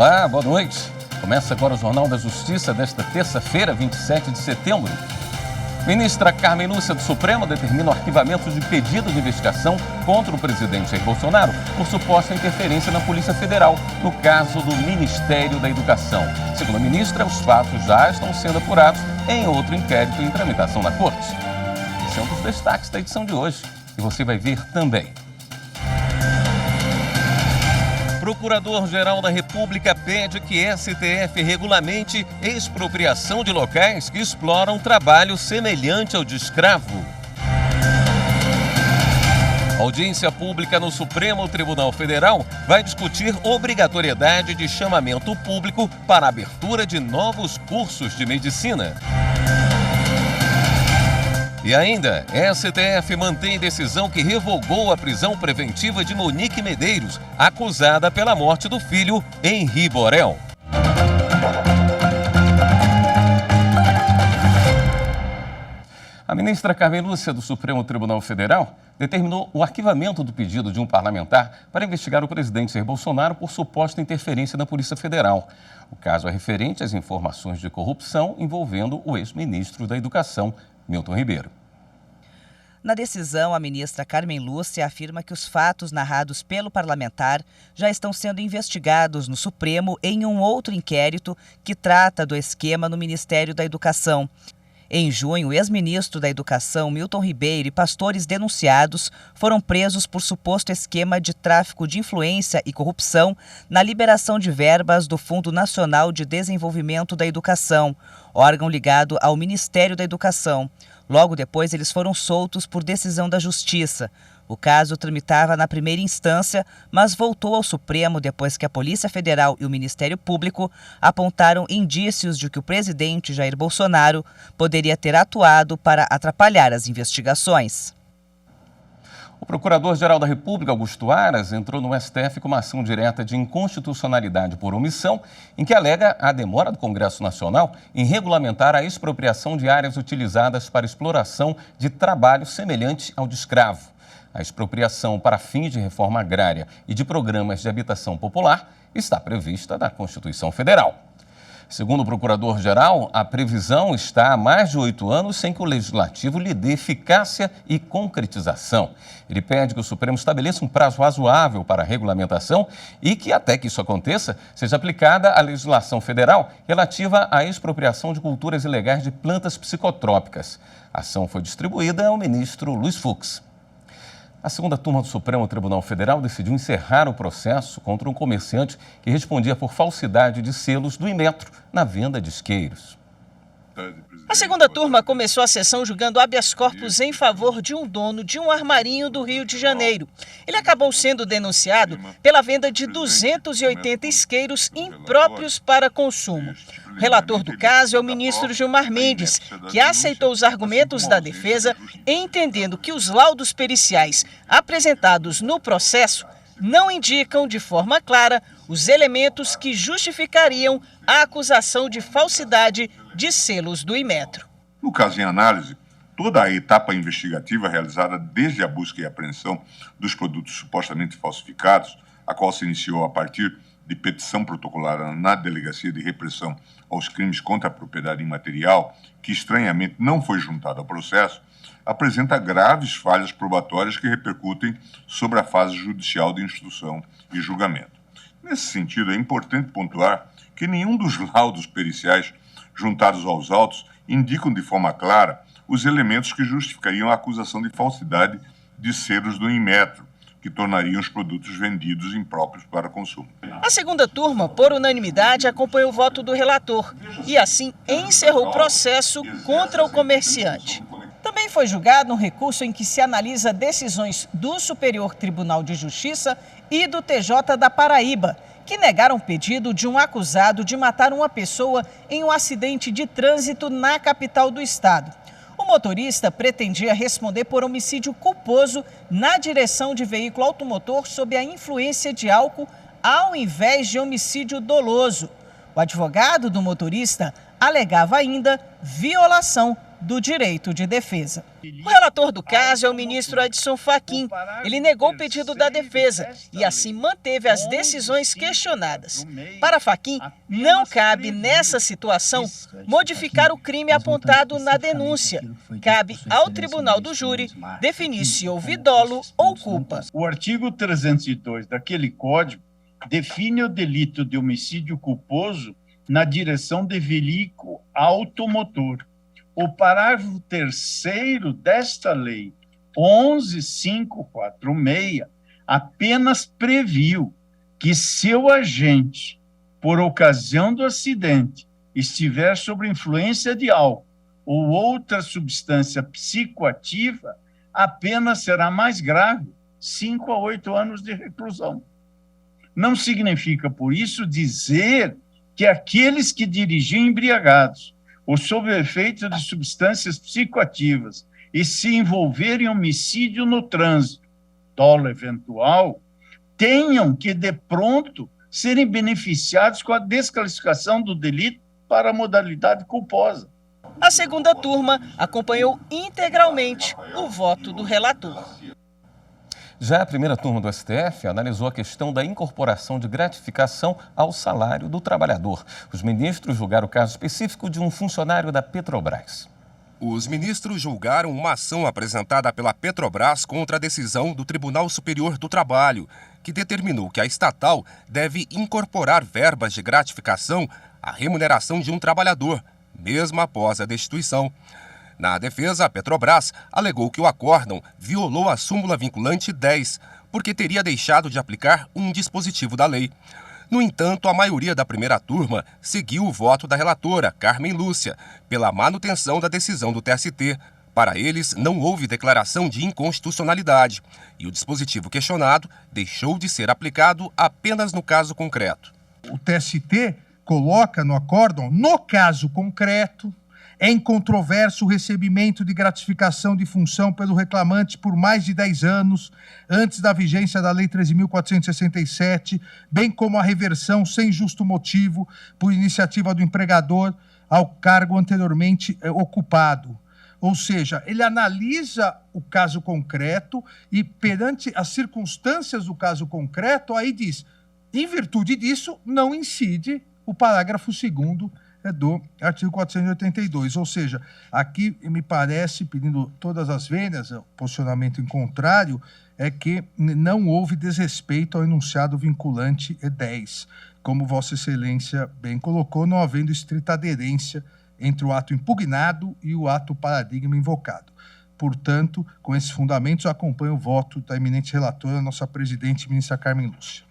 Olá, boa noite. Começa agora o Jornal da Justiça desta terça-feira, 27 de setembro. Ministra Carmen Lúcia do Supremo determina o arquivamento de pedido de investigação contra o presidente Jair Bolsonaro por suposta interferência na Polícia Federal, no caso do Ministério da Educação. Segundo a ministra, os fatos já estão sendo apurados em outro inquérito em tramitação na Corte. Esse é um dos destaques da edição de hoje e você vai ver também. Procurador-Geral da República pede que STF regulamente expropriação de locais que exploram trabalho semelhante ao de escravo. Audiência pública no Supremo Tribunal Federal vai discutir obrigatoriedade de chamamento público para a abertura de novos cursos de medicina. E ainda, STF mantém decisão que revogou a prisão preventiva de Monique Medeiros, acusada pela morte do filho, Henri Borel. A ministra Carmen Lúcia do Supremo Tribunal Federal determinou o arquivamento do pedido de um parlamentar para investigar o presidente Jair Bolsonaro por suposta interferência na Polícia Federal. O caso é referente às informações de corrupção envolvendo o ex-ministro da Educação, Milton Ribeiro. Na decisão, a ministra Carmen Lúcia afirma que os fatos narrados pelo parlamentar já estão sendo investigados no Supremo em um outro inquérito que trata do esquema no Ministério da Educação. Em junho, o ex-ministro da Educação, Milton Ribeiro, e pastores denunciados foram presos por suposto esquema de tráfico de influência e corrupção na liberação de verbas do Fundo Nacional de Desenvolvimento da Educação, órgão ligado ao Ministério da Educação. Logo depois, eles foram soltos por decisão da Justiça. O caso tramitava na primeira instância, mas voltou ao Supremo depois que a Polícia Federal e o Ministério Público apontaram indícios de que o presidente Jair Bolsonaro poderia ter atuado para atrapalhar as investigações. O Procurador-Geral da República, Augusto Aras, entrou no STF com uma ação direta de inconstitucionalidade por omissão, em que alega a demora do Congresso Nacional em regulamentar a expropriação de áreas utilizadas para exploração de trabalho semelhante ao de escravo. A expropriação para fins de reforma agrária e de programas de habitação popular está prevista na Constituição Federal. Segundo o Procurador-Geral, a previsão está há mais de 8 anos sem que o Legislativo lhe dê eficácia e concretização. Ele pede que o Supremo estabeleça um prazo razoável para a regulamentação e que, até que isso aconteça, seja aplicada a legislação federal relativa à expropriação de culturas ilegais de plantas psicotrópicas. A ação foi distribuída ao ministro Luiz Fux. A segunda turma do Supremo Tribunal Federal decidiu encerrar o processo contra um comerciante que respondia por falsidade de selos do Inmetro na venda de isqueiros. A segunda turma começou a sessão julgando habeas corpus em favor de um dono de um armarinho do Rio de Janeiro. Ele acabou sendo denunciado pela venda de 280 isqueiros impróprios para consumo. O relator do caso é o ministro Gilmar Mendes, que aceitou os argumentos da defesa, entendendo que os laudos periciais apresentados no processo não indicam de forma clara os elementos que justificariam a acusação de falsidade de selos do Inmetro. No caso em análise, toda a etapa investigativa realizada desde a busca e apreensão dos produtos supostamente falsificados, a qual se iniciou a partir de petição protocolada na Delegacia de Repressão aos Crimes contra a Propriedade Imaterial, que estranhamente não foi juntada ao processo, apresenta graves falhas probatórias que repercutem sobre a fase judicial de instrução e julgamento. Nesse sentido, é importante pontuar que nenhum dos laudos periciais juntados aos autos indicam de forma clara os elementos que justificariam a acusação de falsidade de selos do Inmetro, que tornariam os produtos vendidos impróprios para consumo. A segunda turma, por unanimidade, acompanhou o voto do relator e, assim, encerrou o processo contra o comerciante. Também foi julgado um recurso em que se analisa decisões do Superior Tribunal de Justiça e do TJ da Paraíba, que negaram o pedido de um acusado de matar uma pessoa em um acidente de trânsito na capital do estado. O motorista pretendia responder por homicídio culposo na direção de veículo automotor sob a influência de álcool, ao invés de homicídio doloso. O advogado do motorista alegava ainda violação do direito de defesa. O relator do caso é o ministro Edson Fachin. Ele negou o pedido da defesa e assim manteve as decisões questionadas. Para Fachin, não cabe nessa situação modificar o crime apontado na denúncia. Cabe ao tribunal do júri definir se houve dolo ou culpa. O artigo 302 daquele código define o delito de homicídio culposo na direção de veículo automotor. O parágrafo 3º desta lei, 11.546, apenas previu que se o agente, por ocasião do acidente, estiver sob influência de álcool ou outra substância psicoativa, a pena será mais grave, 5 a 8 anos de reclusão. Não significa, por isso, dizer que aqueles que dirigiam embriagados ou sob o efeito de substâncias psicoativas e se envolverem em homicídio no trânsito, dolo eventual, tenham que, de pronto, serem beneficiados com a desclassificação do delito para a modalidade culposa. A segunda turma acompanhou integralmente o voto do relator. Já a primeira turma do STF analisou a questão da incorporação de gratificação ao salário do trabalhador. Os ministros julgaram o caso específico de um funcionário da Petrobras. Os ministros julgaram uma ação apresentada pela Petrobras contra a decisão do Tribunal Superior do Trabalho, que determinou que a estatal deve incorporar verbas de gratificação à remuneração de um trabalhador, mesmo após a destituição. Na defesa, a Petrobras alegou que o acórdão violou a súmula vinculante 10, porque teria deixado de aplicar um dispositivo da lei. No entanto, a maioria da primeira turma seguiu o voto da relatora, Carmen Lúcia, pela manutenção da decisão do TST. Para eles, não houve declaração de inconstitucionalidade e o dispositivo questionado deixou de ser aplicado apenas no caso concreto. O TST coloca no acórdão, no caso concreto, é incontroverso o recebimento de gratificação de função pelo reclamante por mais de 10 anos, antes da vigência da Lei 13.467, bem como a reversão sem justo motivo, por iniciativa do empregador, ao cargo anteriormente ocupado. Ou seja, ele analisa o caso concreto e, perante as circunstâncias do caso concreto, aí diz, em virtude disso, não incide o parágrafo 2º do artigo 482, ou seja, aqui me parece, pedindo todas as vênias, o posicionamento em contrário, é que não houve desrespeito ao enunciado vinculante 10, como Vossa Excelência bem colocou, não havendo estrita aderência entre o ato impugnado e o ato paradigma invocado. Portanto, com esses fundamentos, acompanho o voto da eminente relatora, nossa presidente, ministra Carmen Lúcia.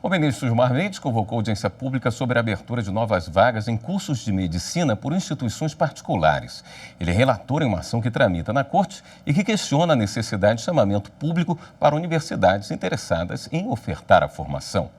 O ministro Gilmar Mendes convocou audiência pública sobre a abertura de novas vagas em cursos de medicina por instituições particulares. Ele é relator em uma ação que tramita na Corte e que questiona a necessidade de chamamento público para universidades interessadas em ofertar a formação.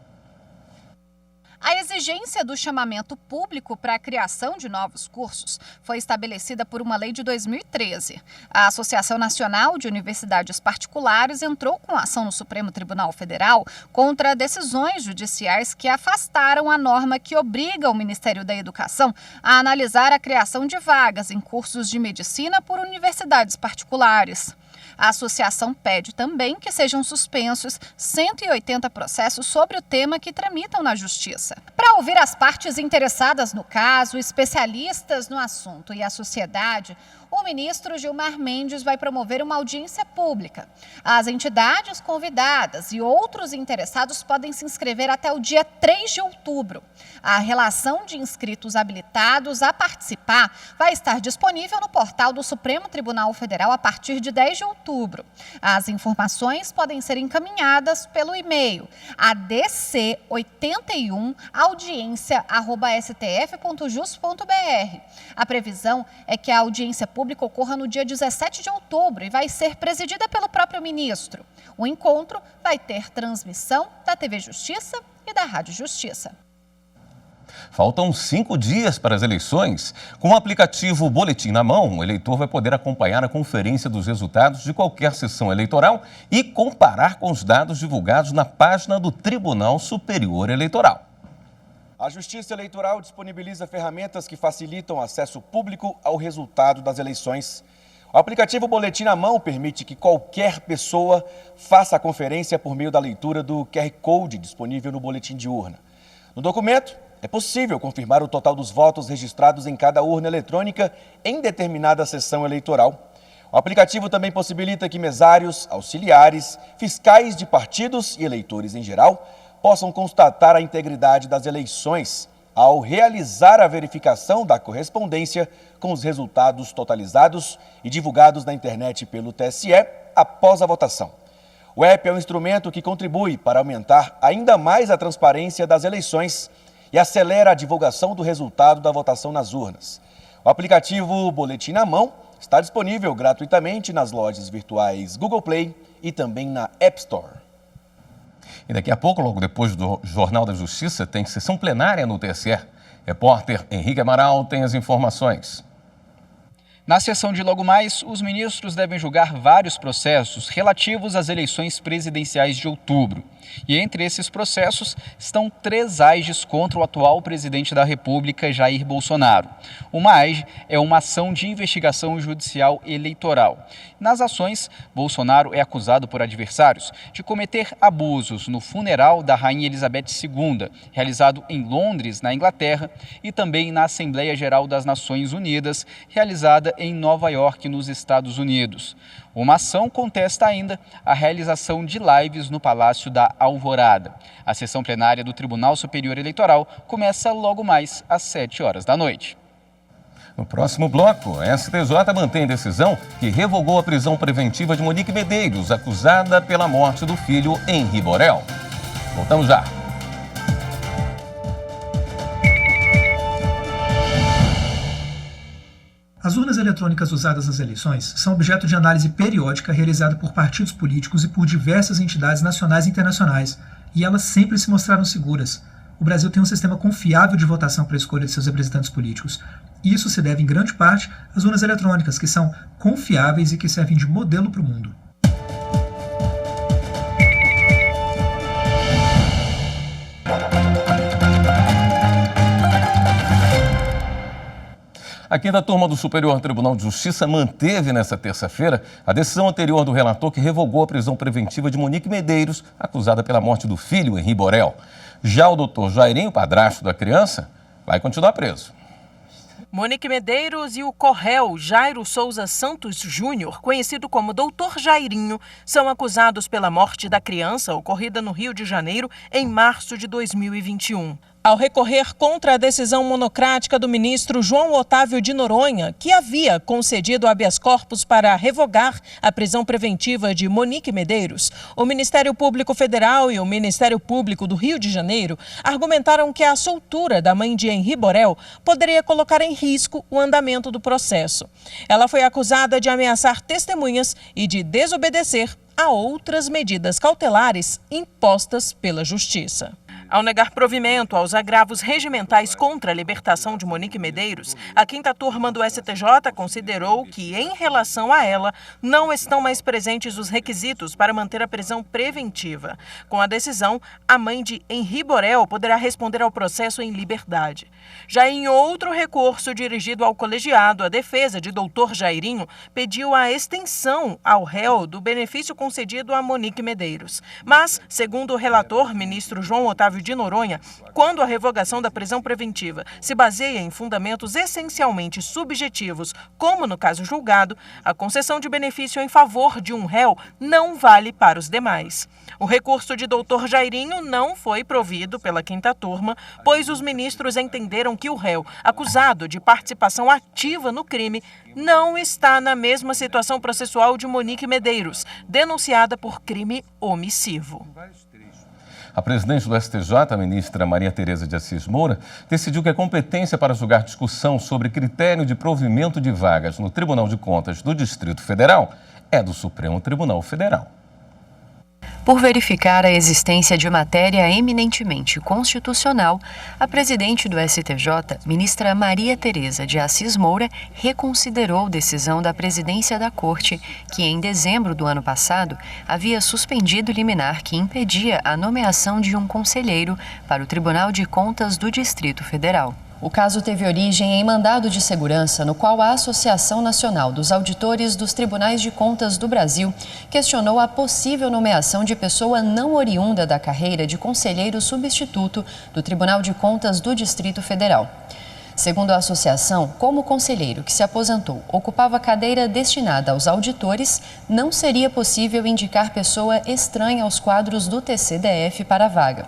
A exigência do chamamento público para a criação de novos cursos foi estabelecida por uma lei de 2013. A Associação Nacional de Universidades Particulares entrou com ação no Supremo Tribunal Federal contra decisões judiciais que afastaram a norma que obriga o Ministério da Educação a analisar a criação de vagas em cursos de medicina por universidades particulares. A associação pede também que sejam suspensos 180 processos sobre o tema que tramitam na Justiça. Para ouvir as partes interessadas no caso, especialistas no assunto e a sociedade, o ministro Gilmar Mendes vai promover uma audiência pública. As entidades convidadas e outros interessados podem se inscrever até o dia 3 de outubro. A relação de inscritos habilitados a participar vai estar disponível no portal do Supremo Tribunal Federal a partir de 10 de outubro. As informações podem ser encaminhadas pelo e-mail adc81audiência@stf.jus.br. A previsão é que a audiência pública ocorra no dia 17 de outubro e vai ser presidida pelo próprio ministro. O encontro vai ter transmissão da TV Justiça e da Rádio Justiça. Faltam 5 dias para as eleições. Com o aplicativo Boletim na mão, o eleitor vai poder acompanhar a conferência dos resultados de qualquer sessão eleitoral e comparar com os dados divulgados na página do Tribunal Superior Eleitoral. A Justiça Eleitoral disponibiliza ferramentas que facilitam o acesso público ao resultado das eleições. O aplicativo Boletim na Mão permite que qualquer pessoa faça a conferência por meio da leitura do QR Code disponível no boletim de urna. No documento, é possível confirmar o total dos votos registrados em cada urna eletrônica em determinada sessão eleitoral. O aplicativo também possibilita que mesários, auxiliares, fiscais de partidos e eleitores em geral possam constatar a integridade das eleições ao realizar a verificação da correspondência com os resultados totalizados e divulgados na internet pelo TSE após a votação. O app é um instrumento que contribui para aumentar ainda mais a transparência das eleições e acelera a divulgação do resultado da votação nas urnas. O aplicativo Boletim na Mão está disponível gratuitamente nas lojas virtuais Google Play e também na App Store. E daqui a pouco, logo depois do Jornal da Justiça, tem sessão plenária no TSE. Repórter Henrique Amaral tem as informações. Na sessão de logo mais, os ministros devem julgar vários processos relativos às eleições presidenciais de outubro. E entre esses processos estão 3 AIGs contra o atual presidente da República, Jair Bolsonaro. Uma AIG é uma ação de investigação judicial eleitoral. Nas ações, Bolsonaro é acusado por adversários de cometer abusos no funeral da Rainha Elizabeth II, realizado em Londres, na Inglaterra, e também na Assembleia Geral das Nações Unidas, realizada em Nova York, nos Estados Unidos. Uma ação contesta ainda a realização de lives no Palácio da Alvorada. A sessão plenária do Tribunal Superior Eleitoral começa logo mais às 7 horas da noite. No próximo bloco, a STJ mantém decisão que revogou a prisão preventiva de Monique Medeiros, acusada pela morte do filho Henri Borel. Voltamos já. As urnas eletrônicas usadas nas eleições são objeto de análise periódica realizada por partidos políticos e por diversas entidades nacionais e internacionais, e elas sempre se mostraram seguras. O Brasil tem um sistema confiável de votação para a escolha de seus representantes políticos. E isso se deve, em grande parte, às urnas eletrônicas, que são confiáveis e que servem de modelo para o mundo. A 5ª Turma do Superior Tribunal de Justiça manteve nesta terça-feira a decisão anterior do relator que revogou a prisão preventiva de Monique Medeiros, acusada pela morte do filho, Henri Borel. Já o doutor Jairinho, padrasto da criança, vai continuar preso. Monique Medeiros e o co-réu Jairo Souza Santos Júnior, conhecido como Doutor Jairinho, são acusados pela morte da criança ocorrida no Rio de Janeiro em março de 2021. Ao recorrer contra a decisão monocrática do ministro João Otávio de Noronha, que havia concedido habeas corpus para revogar a prisão preventiva de Monique Medeiros, o Ministério Público Federal e o Ministério Público do Rio de Janeiro argumentaram que a soltura da mãe de Henri Borel poderia colocar em risco o andamento do processo. Ela foi acusada de ameaçar testemunhas e de desobedecer a outras medidas cautelares impostas pela Justiça. Ao negar provimento aos agravos regimentais contra a libertação de Monique Medeiros, a 5ª Turma do STJ considerou que, em relação a ela, não estão mais presentes os requisitos para manter a prisão preventiva. Com a decisão, a mãe de Henri Borel poderá responder ao processo em liberdade. Já em outro recurso dirigido ao colegiado, a defesa de Doutor Jairinho pediu a extensão ao réu do benefício concedido a Monique Medeiros. Mas, segundo o relator, ministro João Otávio de Noronha, quando a revogação da prisão preventiva se baseia em fundamentos essencialmente subjetivos, como no caso julgado, a concessão de benefício em favor de um réu não vale para os demais. O recurso de Doutor Jairinho não foi provido pela 5ª Turma, pois os ministros entenderam que o réu, acusado de participação ativa no crime, não está na mesma situação processual de Monique Medeiros, denunciada por crime omissivo. A presidente do STJ, a ministra Maria Tereza de Assis Moura, decidiu que a competência para julgar discussão sobre critério de provimento de vagas no Tribunal de Contas do Distrito Federal é do Supremo Tribunal Federal. Por verificar a existência de matéria eminentemente constitucional, a presidente do STJ, ministra Maria Tereza de Assis Moura, reconsiderou decisão da presidência da Corte, que em dezembro do ano passado havia suspendido liminar que impedia a nomeação de um conselheiro para o Tribunal de Contas do Distrito Federal. O caso teve origem em mandado de segurança, no qual a Associação Nacional dos Auditores dos Tribunais de Contas do Brasil questionou a possível nomeação de pessoa não oriunda da carreira de conselheiro substituto do Tribunal de Contas do Distrito Federal. Segundo a associação, como o conselheiro que se aposentou ocupava cadeira destinada aos auditores, não seria possível indicar pessoa estranha aos quadros do TCDF para a vaga.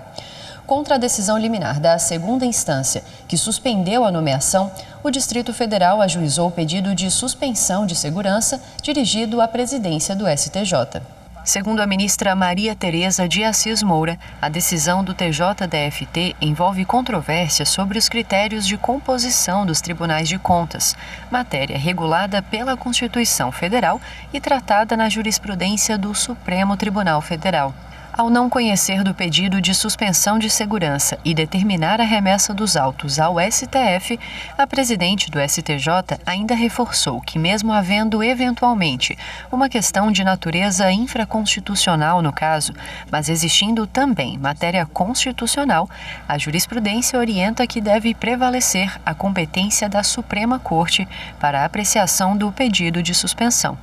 Contra a decisão liminar da segunda instância, que suspendeu a nomeação, o Distrito Federal ajuizou o pedido de suspensão de segurança dirigido à presidência do STJ. Segundo a ministra Maria Tereza de Assis Moura, a decisão do TJDFT envolve controvérsia sobre os critérios de composição dos tribunais de contas, matéria regulada pela Constituição Federal e tratada na jurisprudência do Supremo Tribunal Federal. Ao não conhecer do pedido de suspensão de segurança e determinar a remessa dos autos ao STF, a presidente do STJ ainda reforçou que, mesmo havendo eventualmente uma questão de natureza infraconstitucional no caso, mas existindo também matéria constitucional, a jurisprudência orienta que deve prevalecer a competência da Suprema Corte para a apreciação do pedido de suspensão.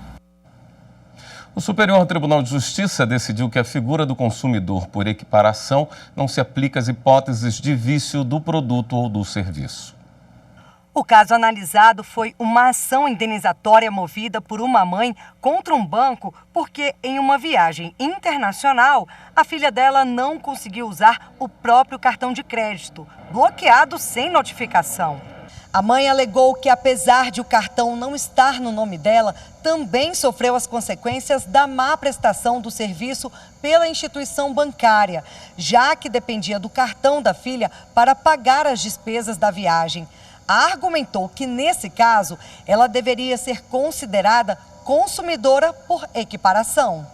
O Superior Tribunal de Justiça decidiu que a figura do consumidor por equiparação não se aplica às hipóteses de vício do produto ou do serviço. O caso analisado foi uma ação indenizatória movida por uma mãe contra um banco porque, em uma viagem internacional, a filha dela não conseguiu usar o próprio cartão de crédito, bloqueado sem notificação. A mãe alegou que, apesar de o cartão não estar no nome dela, também sofreu as consequências da má prestação do serviço pela instituição bancária, já que dependia do cartão da filha para pagar as despesas da viagem. Argumentou que, nesse caso, ela deveria ser considerada consumidora por equiparação.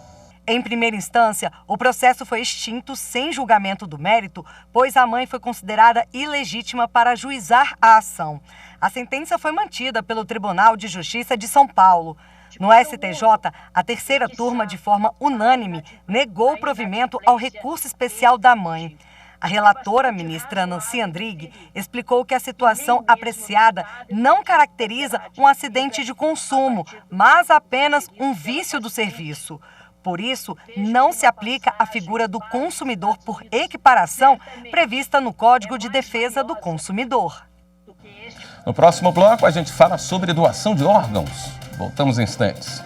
Em primeira instância, o processo foi extinto sem julgamento do mérito, pois a mãe foi considerada ilegítima para ajuizar a ação. A sentença foi mantida pelo Tribunal de Justiça de São Paulo. No STJ, a terceira turma, de forma unânime, negou o provimento ao recurso especial da mãe. A relatora, ministra Nancy Andrighi, explicou que a situação apreciada não caracteriza um acidente de consumo, mas apenas um vício do serviço. Por isso, não se aplica a figura do consumidor por equiparação prevista no Código de Defesa do Consumidor. No próximo bloco, a gente fala sobre doação de órgãos. Voltamos em instantes.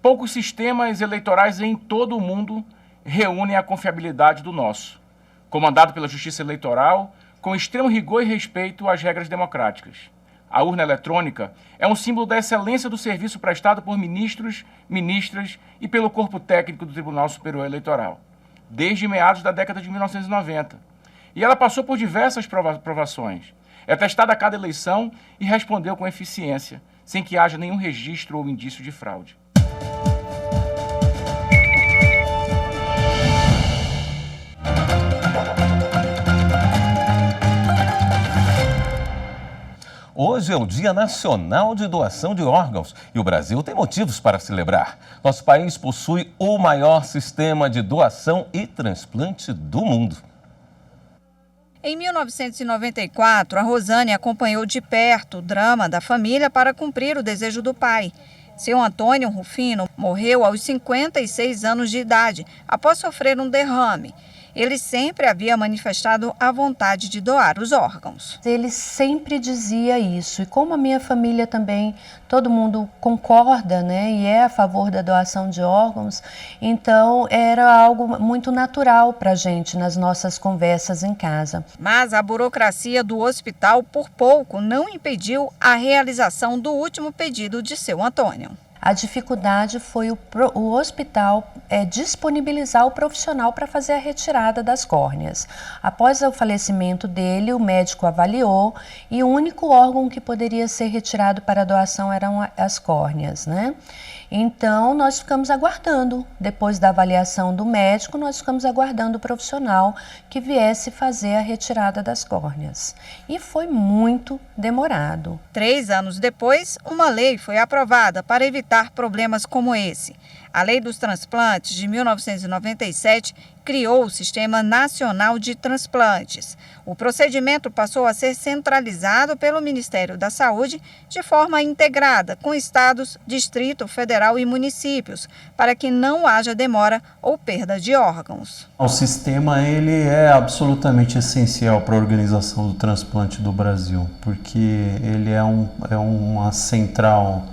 Poucos sistemas eleitorais em todo o mundo reúnem a confiabilidade do nosso, comandado pela Justiça Eleitoral, com extremo rigor e respeito às regras democráticas. A urna eletrônica é um símbolo da excelência do serviço prestado por ministros, ministras e pelo corpo técnico do Tribunal Superior Eleitoral, desde meados da década de 1990. E ela passou por diversas provações. É testada a cada eleição e respondeu com eficiência, sem que haja nenhum registro ou indício de fraude. Hoje é o Dia Nacional de Doação de Órgãos e o Brasil tem motivos para celebrar. Nosso país possui o maior sistema de doação e transplante do mundo. Em 1994, a Rosane acompanhou de perto o drama da família para cumprir o desejo do pai. Seu Antônio Rufino morreu aos 56 anos de idade, após sofrer um derrame. Ele sempre havia manifestado a vontade de doar os órgãos. Ele sempre dizia isso, e como a minha família também, todo mundo concorda, né, e é a favor da doação de órgãos, então era algo muito natural para a gente nas nossas conversas em casa. Mas a burocracia do hospital por pouco não impediu a realização do último pedido de seu Antônio. A dificuldade foi o hospital disponibilizar o profissional para fazer a retirada das córneas. Após o falecimento dele, o médico avaliou e o único órgão que poderia ser retirado para doação eram as córneas, né? Então, nós ficamos aguardando. Depois da avaliação do médico, nós ficamos aguardando o profissional que viesse fazer a retirada das córneas. E foi muito demorado. 3 anos depois, uma lei foi aprovada para evitar problemas como esse. A Lei dos Transplantes de 1997 criou o Sistema Nacional de Transplantes. O procedimento passou a ser centralizado pelo Ministério da Saúde de forma integrada com estados, Distrito Federal e municípios, para que não haja demora ou perda de órgãos. O sistema ele é absolutamente essencial para a organização do transplante do Brasil, porque ele é uma central,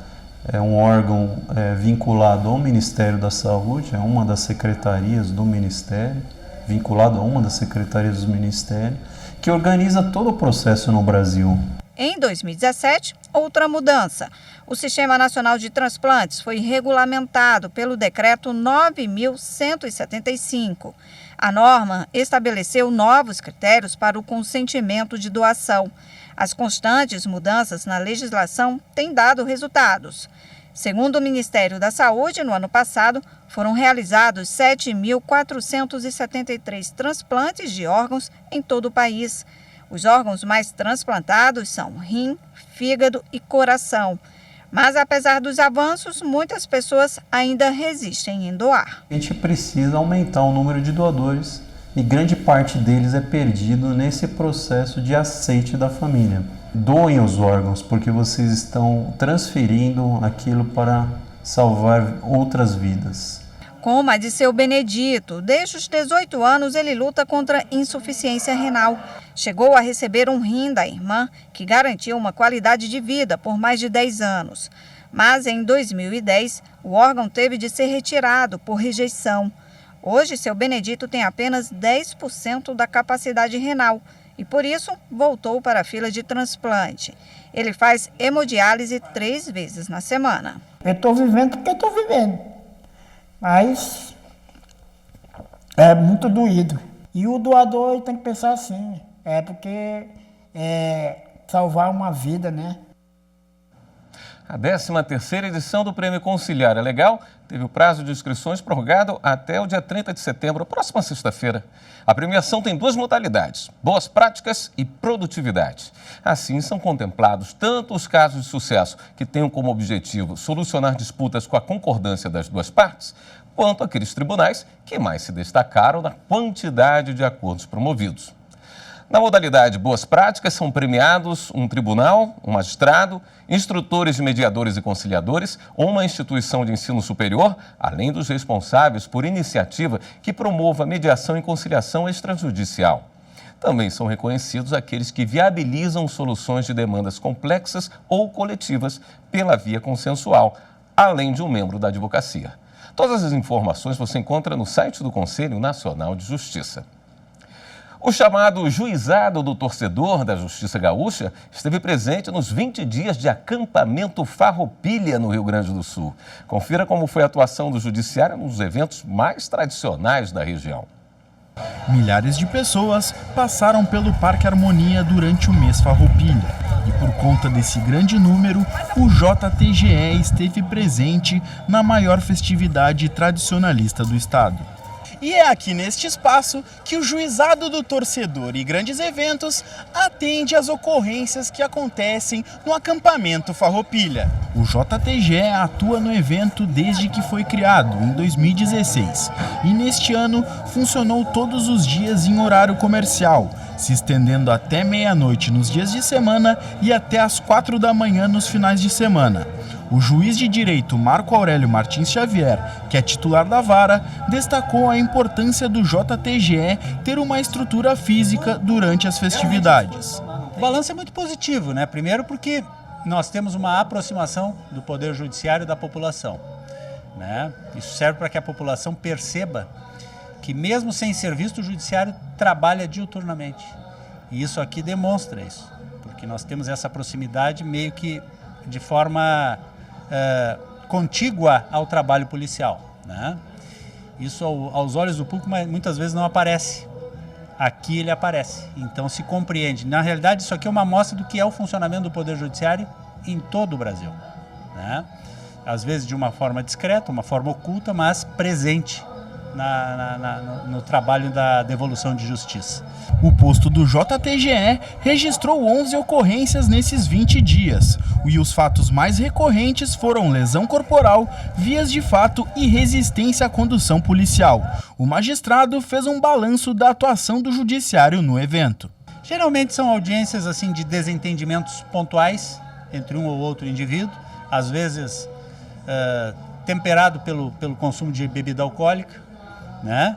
é um órgão vinculado ao Ministério da Saúde, é uma das secretarias do Ministério, vinculado a uma das secretarias do Ministério, que organiza todo o processo no Brasil. Em 2017, outra mudança. O Sistema Nacional de Transplantes foi regulamentado pelo Decreto 9.175. A norma estabeleceu novos critérios para o consentimento de doação. As constantes mudanças na legislação têm dado resultados. Segundo o Ministério da Saúde, no ano passado, foram realizados 7.473 transplantes de órgãos em todo o país. Os órgãos mais transplantados são rim, fígado e coração. Mas, apesar dos avanços, muitas pessoas ainda resistem em doar. A gente precisa aumentar o número de doadores e grande parte deles é perdido nesse processo de aceite da família. Doem os órgãos, porque vocês estão transferindo aquilo para salvar outras vidas. Como a de seu Benedito, desde os 18 anos ele luta contra insuficiência renal. Chegou a receber um rim da irmã, que garantiu uma qualidade de vida por mais de 10 anos. Mas em 2010, o órgão teve de ser retirado por rejeição. Hoje, seu Benedito tem apenas 10% da capacidade renal e, por isso, voltou para a fila de transplante. Ele faz hemodiálise 3 vezes na semana. Eu estou vivendo porque estou vivendo, mas é muito doído. E o doador tem que pensar assim, porque salvar uma vida, né? A 13ª edição do Prêmio Conciliar é Legal teve o prazo de inscrições prorrogado até o dia 30 de setembro, próxima sexta-feira. A premiação tem 2 modalidades, boas práticas e produtividade. Assim, são contemplados tanto os casos de sucesso que tenham como objetivo solucionar disputas com a concordância das 2 partes, quanto aqueles tribunais que mais se destacaram na quantidade de acordos promovidos. Na modalidade Boas Práticas, são premiados um tribunal, um magistrado, instrutores de mediadores e conciliadores ou uma instituição de ensino superior, além dos responsáveis por iniciativa que promova mediação e conciliação extrajudicial. Também são reconhecidos aqueles que viabilizam soluções de demandas complexas ou coletivas pela via consensual, além de um membro da advocacia. Todas as informações você encontra no site do Conselho Nacional de Justiça. O chamado Juizado do Torcedor da Justiça Gaúcha esteve presente nos 20 dias de acampamento Farroupilha, no Rio Grande do Sul. Confira como foi a atuação do Judiciário nos eventos mais tradicionais da região. Milhares de pessoas passaram pelo Parque Harmonia durante o mês Farroupilha. E por conta desse grande número, o JTGE esteve presente na maior festividade tradicionalista do estado. E é aqui neste espaço que o Juizado do Torcedor e grandes eventos atende às ocorrências que acontecem no acampamento Farroupilha. O JTGE atua no evento desde que foi criado, em 2016. E neste ano funcionou todos os dias em horário comercial, se estendendo até meia-noite nos dias de semana e até às 4 da manhã nos finais de semana. O juiz de direito Marco Aurélio Martins Xavier, que é titular da vara, destacou a importância do JTGE ter uma estrutura física durante as festividades. O balanço é muito positivo, né? Primeiro porque nós temos uma aproximação do Poder Judiciário da população, né? Isso serve para que a população perceba que mesmo sem ser visto, o Judiciário trabalha diuturnamente. E isso aqui demonstra isso, porque nós temos essa proximidade meio que de forma contígua ao trabalho policial, né? Isso aos olhos do público muitas vezes não aparece. Aqui ele aparece, então se compreende. Na realidade, isso aqui é uma amostra do que é o funcionamento do Poder Judiciário em todo o Brasil, né? Às vezes de uma forma discreta, uma forma oculta, mas presente no trabalho da devolução de justiça. O posto do JTGE registrou 11 ocorrências nesses 20 dias. E os fatos mais recorrentes foram lesão corporal, vias de fato e resistência à condução policial. O magistrado fez um balanço da atuação do judiciário no evento. Geralmente são audiências assim de desentendimentos pontuais entre um ou outro indivíduo, às vezes temperado pelo consumo de bebida alcoólica, né?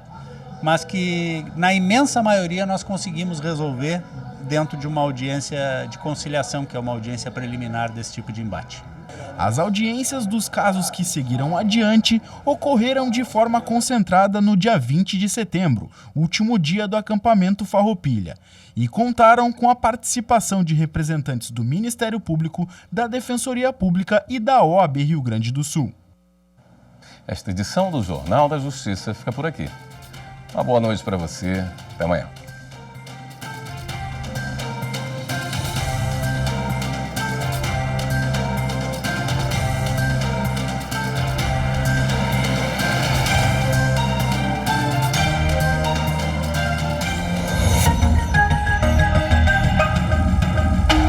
Mas que na imensa maioria nós conseguimos resolver dentro de uma audiência de conciliação, que é uma audiência preliminar desse tipo de embate. As audiências dos casos que seguiram adiante ocorreram de forma concentrada no dia 20 de setembro, último dia do acampamento Farroupilha, e contaram com a participação de representantes do Ministério Público, da Defensoria Pública e da OAB Rio Grande do Sul. Esta edição do Jornal da Justiça fica por aqui. Uma boa noite para você. Até amanhã.